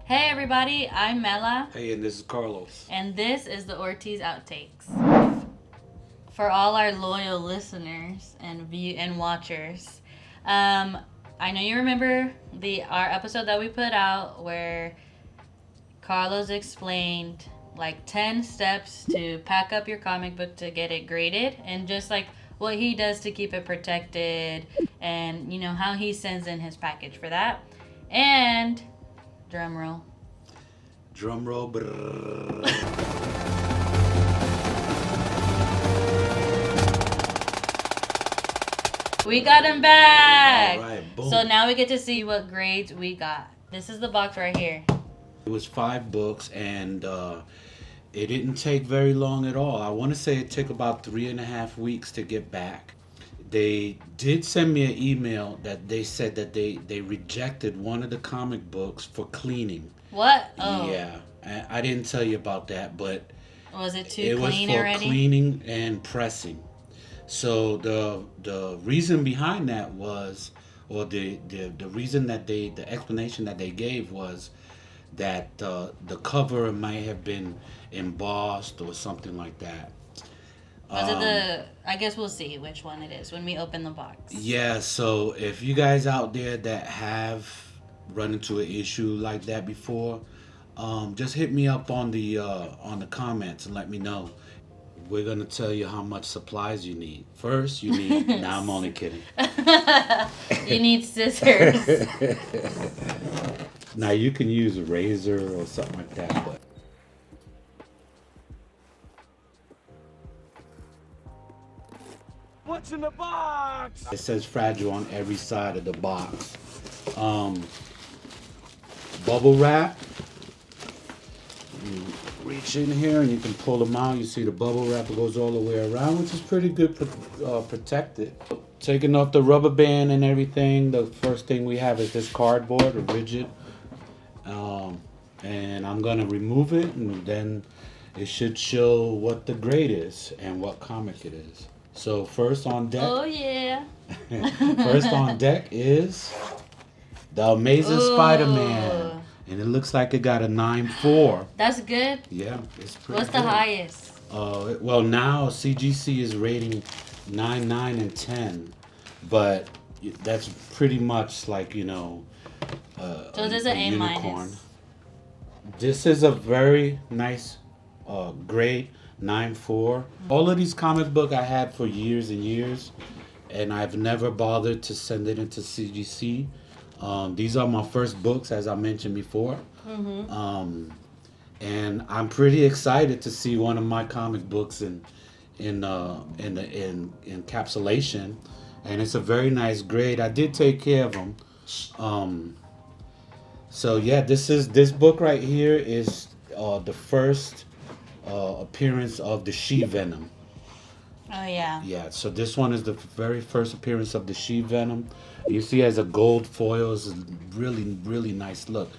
Hey everybody, I'm Mela. Hey, and this is Carlos. And this is the Ortiz Outtakes. For all our loyal listeners and watchers, I know you remember our episode that we put out where Carlos explained like 10 steps to pack up your comic book to get it graded, and just like what he does to keep it protected, and how he sends in his package for that. And drum roll. Drum roll. We got him back. All right, boom. So now we get to see what grades we got. This is the box right here. It was 5 books, and it didn't take very long at all. I want to say it took about 3.5 weeks to get back. They did send me an email that they said that they rejected one of the comic books for cleaning. What? Oh. Yeah, I didn't tell you about that, but was it too it was clean for already? cleaning and pressing. So the reason behind that was, or the reason that the explanation that they gave was that the cover might have been embossed or something like that. Was it I guess we'll see which one it is when we open the box. Yeah, so if you guys out there that have run into an issue like that before, just hit me up on the comments and let me know. We're gonna tell you how much supplies you need. First, you need. Nah, I'm only kidding. You need scissors. Now you can use a razor or something like that, but. What's in the box? It says fragile on every side of the box. Bubble wrap. You reach in here and you can pull them out. You see the bubble wrap goes all the way around, which is pretty good protected. Taking off the rubber band and everything, the first thing we have is this cardboard, a rigid. And I'm going to remove it, and then it should show what the grade is and what comic it is. So first on deck. Oh yeah. First on deck is the Amazing Spider-Man. And it looks like it got a 9.4. That's good. Yeah, it's pretty What's the good. highest? Well, now CGC is rating 9, 9, and 10. But that's pretty much like, So this is an A minus. This is a very nice grade, 9.4. All of these comic book I had for years and years, and I've never bothered to send it into CGC. These are my first books, as I mentioned before. Mm-hmm. And I'm pretty excited to see one of my comic books in encapsulation, and it's a very nice grade. I did take care of them. So yeah, this book right here is the first appearance of the She-Venom. Oh yeah. Yeah, so this one is the very first appearance of the She-Venom. You see, as a gold foil, is a really, really nice look.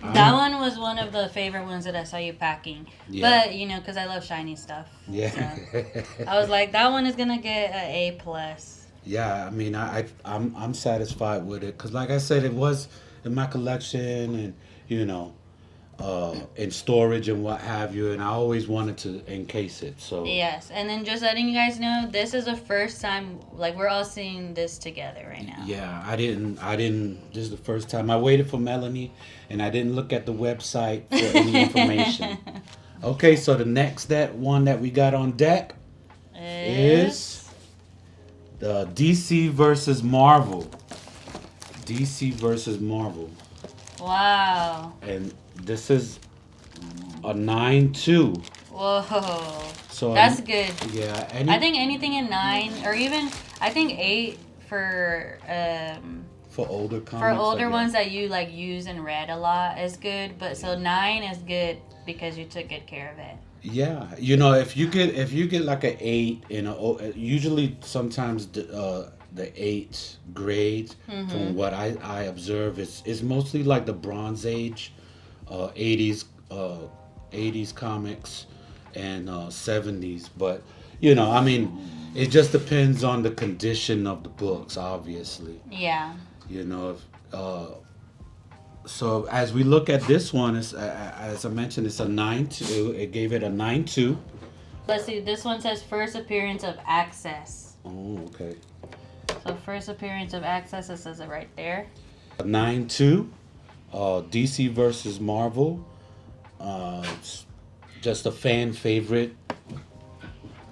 That one was one of the favorite ones that I saw you packing. Yeah. But because I love shiny stuff. Yeah. So I was like, that one is gonna get an A plus. Yeah, I mean, I'm satisfied with it, because like I said, it was in my collection, and in storage and what have you, and I always wanted to encase it. So Yes, and then just letting you guys know, this is the first time like we're all seeing this together right now. yeah, I didn't. This is the first time. I waited for Melanie, and I didn't look at the website for any information. Okay, so the next one that we got on deck is the DC versus Marvel. DC versus Marvel. Wow. And this is a 9.2. Whoa. So That's good. Yeah. I think anything in 9 or even I think 8 for older comics. for older ones that you like use and read a lot is good, but so 9 is good because you took good care of it. Yeah, if you get like an 8 usually sometimes the 8 grade, from what I observe, is mostly like the Bronze Age, 80s comics, and 70s. But I mean, it just depends on the condition of the books, obviously. Yeah. If So as we look at this one, it's, as I mentioned, it's a 9.2. It gave it a 9.2. Let's see. This one says first appearance of Access. Oh, okay. So first appearance of Access. It says it right there. 9.2. DC versus Marvel. It's just a fan favorite.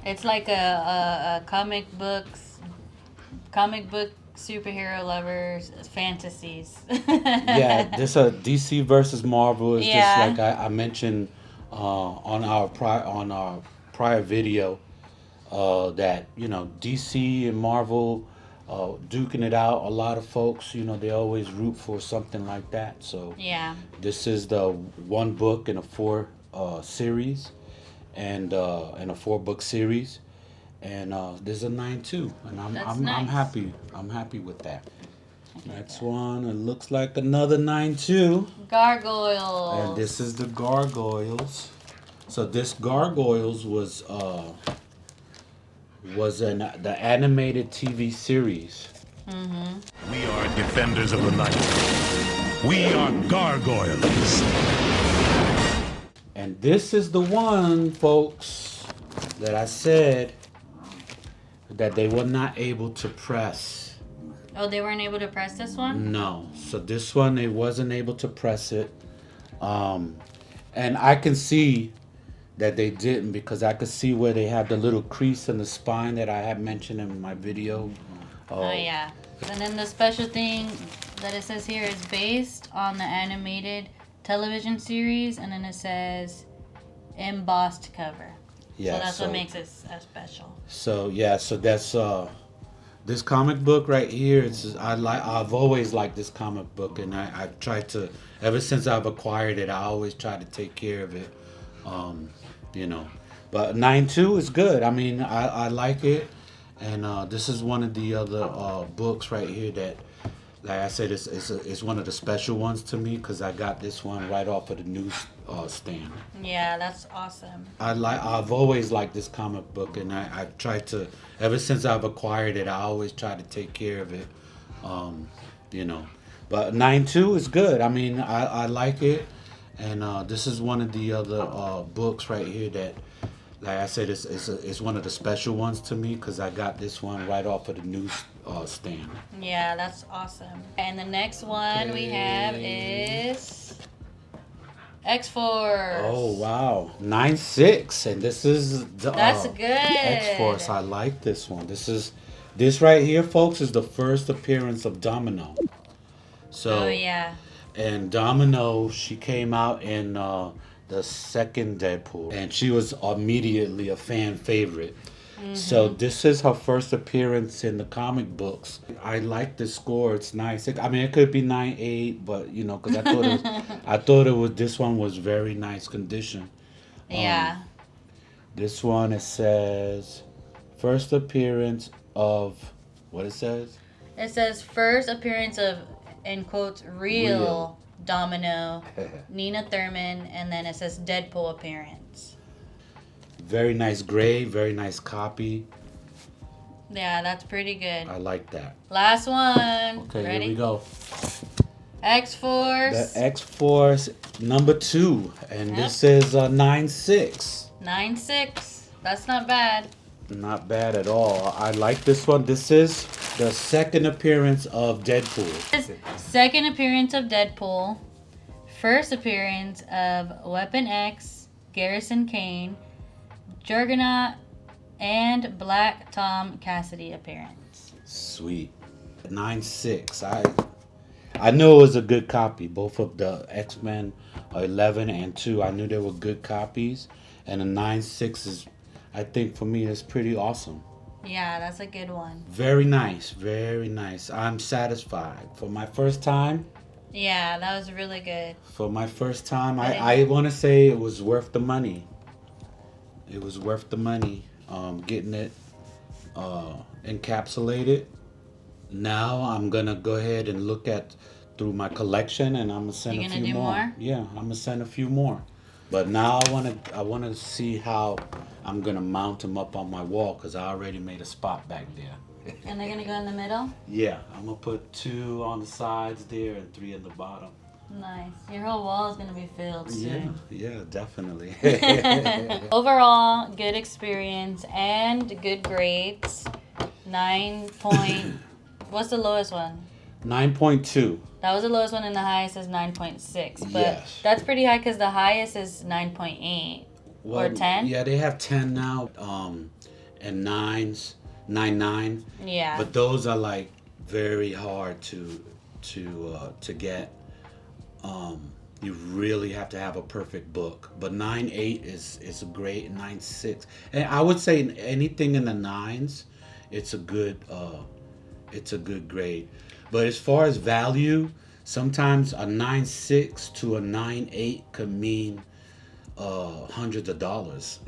It's like a comic book superhero lovers fantasies. Yeah, this DC versus Marvel is just like I mentioned on our prior video that DC and Marvel duking it out. A lot of folks, they always root for something like that. So yeah, this is the one book in a four series, and a 4-book series. And there's a 9.2, and I'm happy. I'm happy with that. Next one, it looks like another 9.2. Gargoyles. And this is the Gargoyles. So this Gargoyles was the animated TV series. We are defenders of the night. We are gargoyles. And this is the one, folks, that I said that they were not able to press. Oh, they weren't able to press this one? No. So this one, they wasn't able to press it. And I can see that they didn't, because I could see where they had the little crease in the spine that I had mentioned in my video. Oh yeah. And then the special thing that it says here is based on the animated television series, and then it says embossed cover. Yeah, so that's what makes it special. So yeah, so that's this comic book right here. I've always liked this comic book, and I've tried to, ever since I've acquired it, I always try to take care of it. But 9.2 is good. I mean, I like it, and this is one of the other books right here that, like I said, it's one of the special ones to me, because I got this one right off of the news stand. Yeah, that's awesome. I've always liked this comic book, and I've tried to, ever since I've acquired it, I always try to take care of it. But 9.2 is good. I mean, I like it, and this is one of the other books right here that, like I said, it's one of the special ones to me, because I got this one right off of the news stand. Yeah, that's awesome. And the next one we have is X-Force. Oh wow, 9.6, and this is that's good. X-Force. I like this one. This right here, folks, is the first appearance of Domino. So, oh yeah. And Domino, she came out in the second Deadpool, and she was immediately a fan favorite. So this is her first appearance in the comic books. I like the score. It's nice. I mean, it could be 9.8, but because I thought this one was very nice condition. Yeah. This one, it says first appearance of, what it says? It says first appearance of, in quotes, real Domino, Nina Thurman, and then it says Deadpool appearance. Very nice gray, very nice copy. Yeah, that's pretty good. I like that. Last one. Okay, ready? here we go. X-Force. The X-Force number 2, and this is 9.6. 9.6. That's not bad. Not bad at all. I like this one. This is the second appearance of Deadpool. Second appearance of Deadpool. First appearance of Weapon X, Garrison Kane, Juggernaut, and Black Tom Cassidy appearance. Sweet. 9.6. I knew it was a good copy. Both of the X-Men 11 and 2, I knew they were good copies. And the 9.6 is, I think for me, is pretty awesome. Yeah, that's a good one. Very nice. Very nice. I'm satisfied. For my first time. Yeah, that was really good. For my first time, I want to say it was worth the money. It was worth the money. Getting it encapsulated. Now I'm gonna go ahead and look through my collection, and I'm gonna send a few more. Yeah, I'm gonna send a few more. But now I wanna see how I'm gonna mount them up on my wall, because I already made a spot back there. And they're gonna go in the middle? Yeah, I'm gonna put 2 on the sides there and 3 in the bottom. Nice. Your whole wall is gonna be filled soon. Yeah, definitely. Overall, good experience and good grades. 9 point. What's the lowest one? 9.2. That was the lowest one, and the highest is 9.6. But Yes. that's pretty high because the highest is 9.8 or 10. Yeah, they have 10 now, and 9s, 9. Yeah. But those are like very hard to get. You really have to have a perfect book. But 9.8 is great, and 9.6, and I would say anything in the 9s, it's a good grade. But as far as value, sometimes a 9.6 to a 9.8 could mean hundreds of dollars.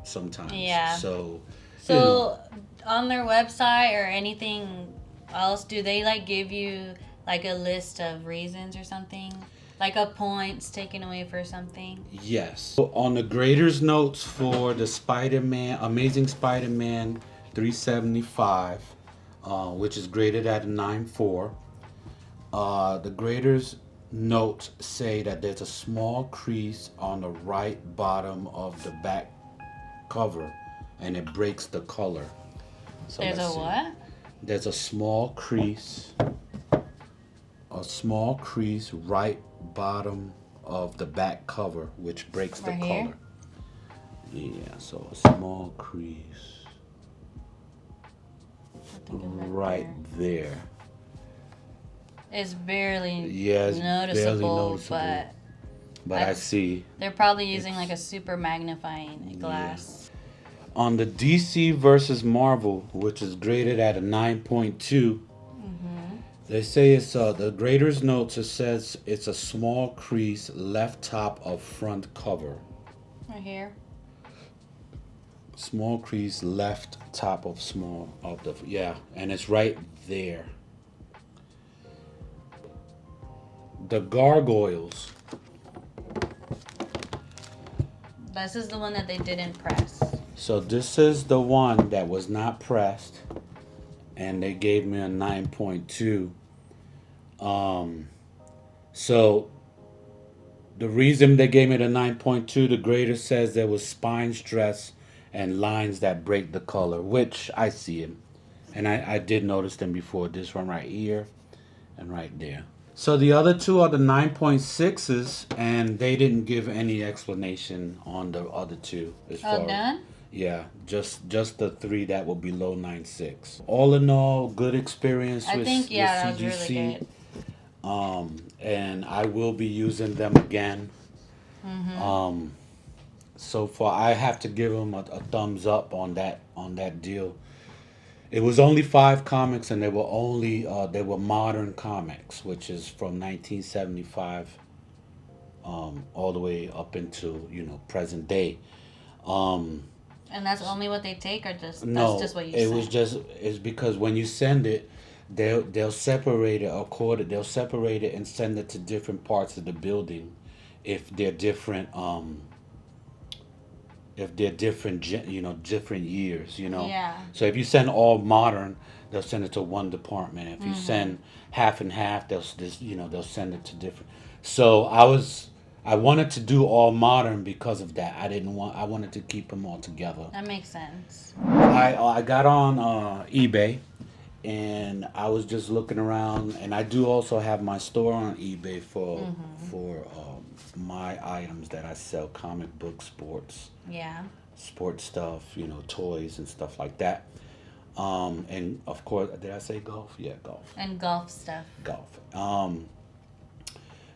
Sometimes. Yeah. So on their website or anything else, do they like give you like a list of reasons or something? Like a points taken away for something? Yes. So on the grader's notes for the Amazing Spider-Man 375, which is graded at a 9.4, the grader's notes say that there's a small crease on the right bottom of the back cover, and it breaks the color. So There's a what? There's a small crease right bottom of the back cover, which breaks the Right color. here? Yeah, so a small crease I think it's right there. It's barely It's noticeable, barely noticeable. But I see. They're probably using like a super magnifying glass. On the DC versus Marvel, which is graded at a 9.2, they say it's the grader's notes. It says it's a small crease left top of front cover. Right here. Small crease left top of and it's right there. The gargoyles. This is the one that they didn't press. So this is the one that was not pressed, and they gave me a 9.2. So the reason they gave me the 9.2, the grader says there was spine stress and lines that break the color, which I see them. And I did notice them before. This one right here and right there. So the other two are the 9.6s, and they didn't give any explanation on the other two. None? Yeah, just the three that were below 9.6. All in all, good experience with CGC. That was really good. And I will be using them again. So far, I have to give them a thumbs up on that deal. It was only 5 comics, and they were modern comics, which is from 1975 all the way up into present day. And that's only what they take, or that's just what you send? It's because when you send it, they'll separate it They'll separate it and send it to different parts of the building, if they're different. If they're different, different years, Yeah. So if you send all modern, they'll send it to one department. If you send half and half, they'll send it to different. So I wanted to do all modern because of that. I wanted to keep them all together. That makes sense. I got on eBay, and I was just looking around, and I do also have my store on eBay for my items that I sell: comic books, sports stuff, toys and stuff like that. And of course, did I say golf? Yeah, golf. And golf stuff. Golf.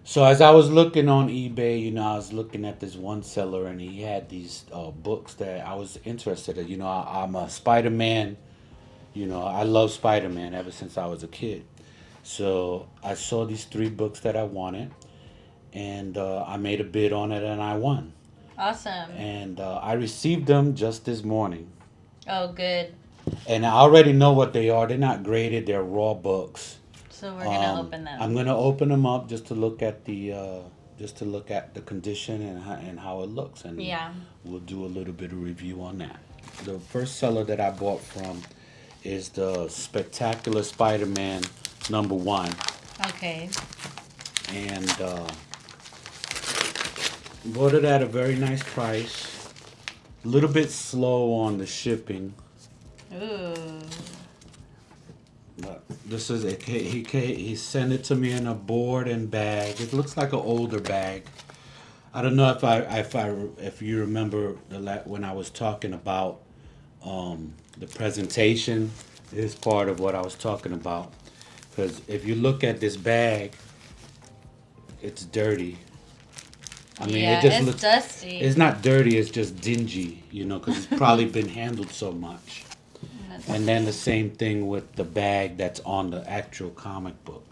So as I was looking on eBay, I was looking at this one seller, and he had these books that I was interested in. I'm a Spider-Man. I love Spider-Man ever since I was a kid. So I saw these 3 books that I wanted, and I made a bid on it, and I won. Awesome. And I received them just this morning. Oh, good. And I already know what they are. They're not graded. They're raw books. So we're gonna open them. I'm gonna open them up just to look at the condition and how it looks, and we'll do a little bit of review on that. The first seller that I bought from is the Spectacular Spider-Man #1. Okay. and bought it at a very nice price. A little bit slow on the shipping. Ooh. But this is it. He sent it to me in a board and bag. It looks like an older bag. I don't know if you remember when I was talking about the presentation is part of what I was talking about. Because if you look at this bag, it's dirty. I mean, yeah, it just it's looks dusty. It's not dirty. It's just dingy, you know, because it's probably been handled so much. And then the same thing with the bag that's on the actual comic book.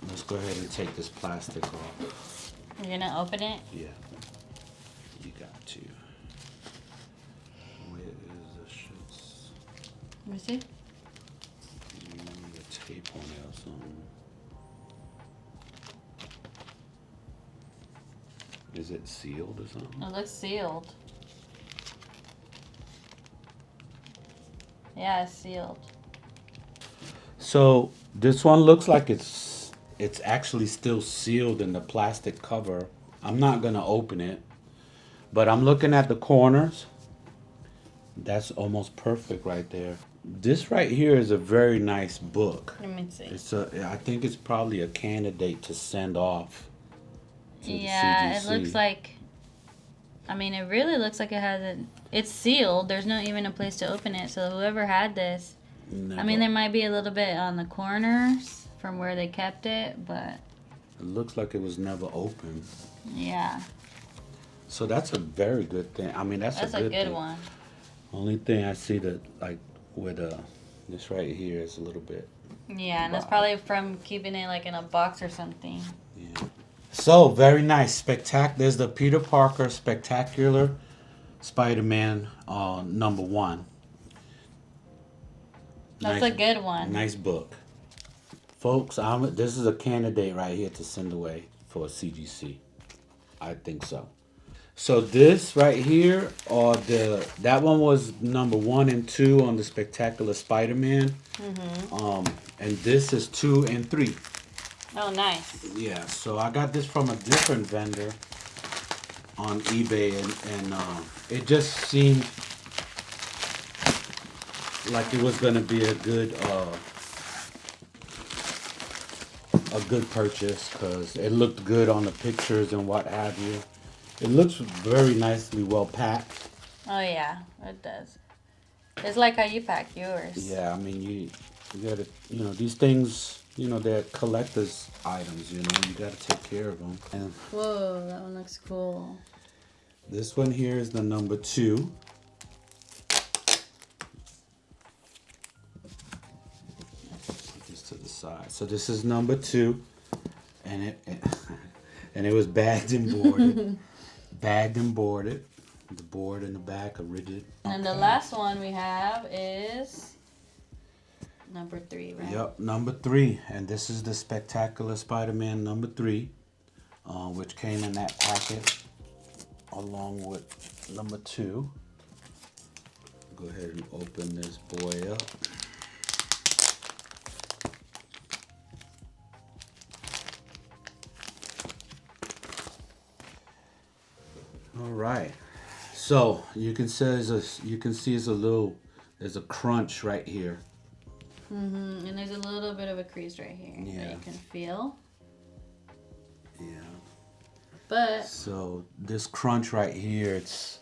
Let's go ahead and take this plastic off. You're gonna open it? Yeah, you got to. Where is the shits? Let me see. The tape on it or something. Is it sealed or something? It looks sealed. Yeah, it's sealed. So this one looks like it's actually still sealed in the plastic cover. I'm not gonna open it, but I'm looking at the corners. That's almost perfect right there. This right here is a very nice book. Let me see. I think it's probably a candidate to send off to Yeah, the it CGC. looks like. I mean, it really looks like it has it's sealed. There's not even a place to open it. So whoever had this, I mean, there might be a little bit on the corners from where they kept it, but It looks like it was never opened. yeah, So that's a very good thing. I mean, that's a a good thing. one. Only thing I see that like with this right here is a little bit. Yeah, and that's Wow. probably from keeping it like in a box or something. Yeah. So very nice, There's the Peter Parker Spectacular Spider-Man #1. That's a good one. Nice book, folks. This is a candidate right here to send away for a CGC. I think so. So this right here, that one was #1 and 2 on the Spectacular Spider-Man. And this is 2 and 3. Oh, nice. Yeah, so I got this from a different vendor on eBay, and it just seemed like it was gonna be a good purchase because it looked good on the pictures and what have you. It looks very nicely well packed. Oh yeah, it does. It's like how you pack yours. Yeah, I mean you gotta, these things, they're collector's items. You gotta take care of them. And Whoa, that one looks cool. this one here is the #2. Put this to the side. So this is #2, and it was bagged and boarded. Bagged and boarded. The board in the back are rigid. And the last one we have is #3, right? Yep, #3, and this is the Spectacular Spider-Man #3, which came in that packet along with #2. Go ahead and open this boy up. All right, so you can see there's a crunch right here. And there's a little bit of a crease right here that Yeah. you can feel. Yeah. But So this crunch right here, this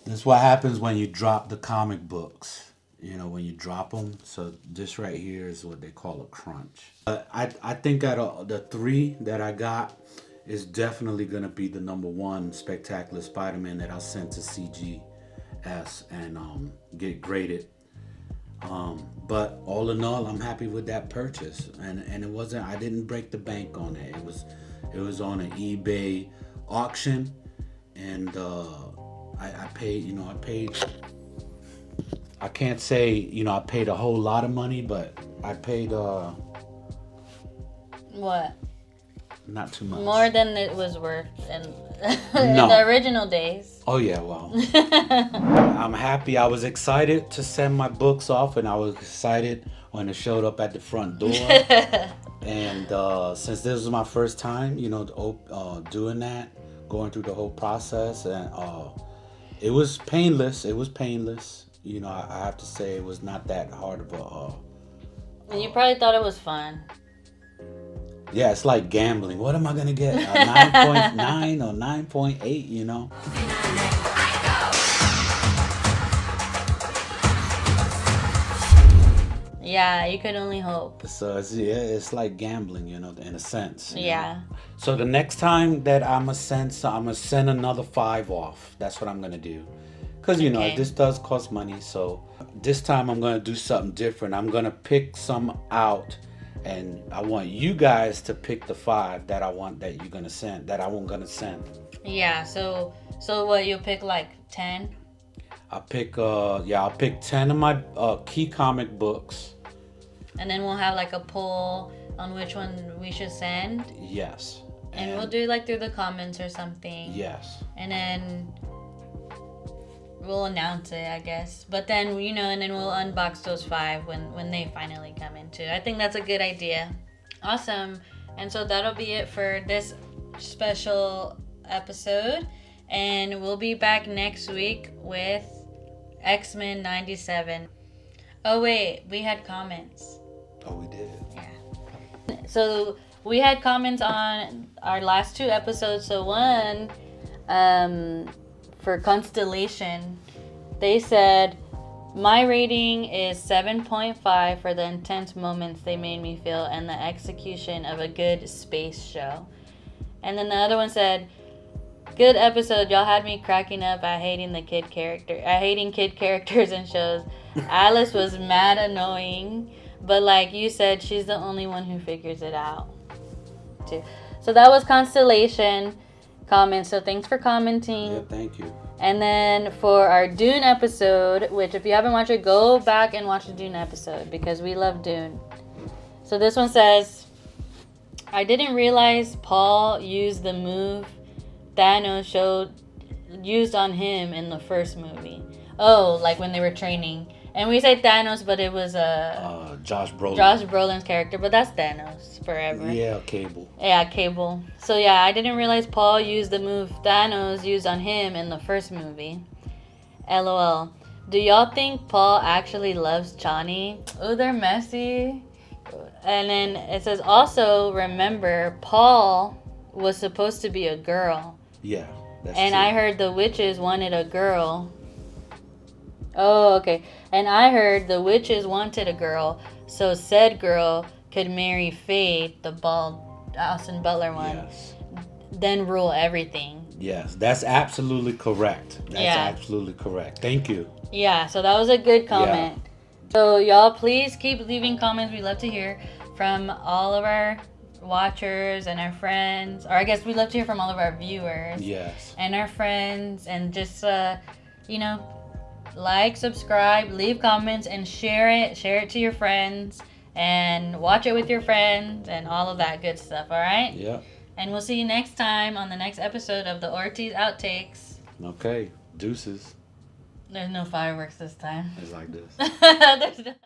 is what happens when you drop the comic books. When you drop them. So this right here is what they call a crunch. I think out of the 3 that I got is definitely gonna be the #1 Spectacular Spider-Man that I'll send to CGS and get graded. But all in all, I'm happy with that purchase, and it wasn't. I didn't break the bank on it. It was on an eBay auction, and I paid. I can't say I paid a whole lot of money, but I paid what? Not too much. More than it was worth in No. the original days. Oh yeah, well. I'm happy. I was excited to send my books off, and I was excited when it showed up at the front door. And since this was my first time, doing that, going through the whole process, and it was painless. It was painless. I have to say it was not that hard of a. And you probably thought it was fun. Yeah, it's like gambling. What am I gonna get? A 9.9 or 9.8? Yeah, you could only hope. So it's like gambling, in a sense. Yeah. So the next time that I'm gonna send another 5 off. That's what I'm gonna do. Cause Okay. this does cost money. So this time I'm gonna do something different. I'm gonna pick some out, and I want you guys to pick the 5 that I want that you're gonna send. That I'm gonna send. Yeah. So what? You'll pick like 10. I'll pick 10 of my key comic books. And then we'll have like a poll on which one we should send. Yes. And we'll do it like through the comments or something. Yes. And then we'll announce it, I guess. But then, and then we'll unbox those 5 when they finally come in too. I think that's a good idea. Awesome. And so that'll be it for this special episode. And we'll be back next week with X-Men 97. Oh, wait. We had comments. Oh, we did. Yeah. So we had comments on our last 2 episodes. So one, for Constellation, they said, my rating is 7.5 for the intense moments they made me feel and the execution of a good space show. And then the other one said, good episode. Y'all had me cracking up at hating kid characters in shows. Alice was mad annoying, but like you said, she's the only one who figures it out too. So that was Constellation comments. So thanks for commenting. Yeah, thank you. And then for our Dune episode, which if you haven't watched it, go back and watch the Dune episode because we love Dune. So this one says, I didn't realize Paul used the move Thanos used on him in the first movie. Oh, like when they were training. And we say Thanos, but it was Josh Brolin. Josh Brolin's character, but that's Thanos forever. Yeah, Cable. Yeah, Cable. So yeah, I didn't realize Paul used the move Thanos used on him in the first movie. LOL. Do y'all think Paul actually loves Chani? Oh, they're messy. And then it says, also remember, Paul was supposed to be a girl. Yeah, that's and true. I heard the witches wanted a girl. Oh, okay. And I heard the witches wanted a girl, so said girl could marry Fade, the bald Austin Butler one, Yes. then rule everything. Yes, that's absolutely correct. That's absolutely correct. Thank you. Yeah, so that was a good comment. Yeah. So y'all please keep leaving comments. We love to hear from all of our watchers and our friends, or I guess we love to hear from all of our viewers. Yes. And our friends, and just like, subscribe, leave comments, and share it to your friends, and watch it with your friends, and all of that good stuff. All right. Yeah. And we'll see you next time on the next episode of the Ortiz Outtakes. Okay, deuces. There's no fireworks this time. It's like this. There's no